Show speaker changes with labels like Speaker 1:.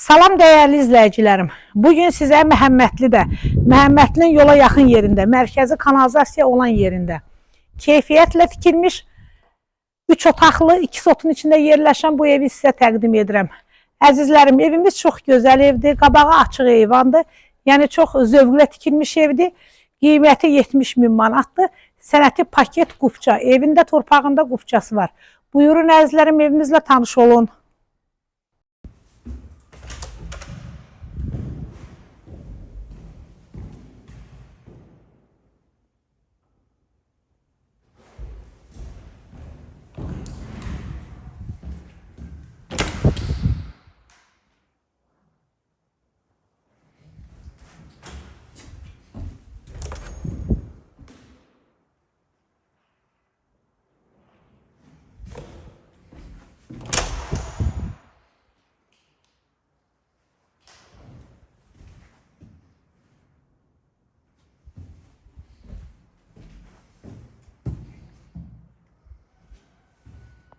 Speaker 1: Salam dəyərli izləyicilərim. Bugün sizə Məhəmmədlinin yola yaxın yerində, mərkəzi kanalizasiya olan yerində keyfiyyətlə tikilmiş 3 otaqlı, 2 sotun içində yerləşən bu evi sizə təqdim edirəm. Əzizlərim, evimiz çox gözəl evdir, qabağı açıq eyvandır. Yəni çox zövqlə tikilmiş evdir. Qiyməti 70.000 manatdır. Sənəti paket qufça, evində torpağında qufçası var. Buyurun əzizlərim, evimizlə tanış olun.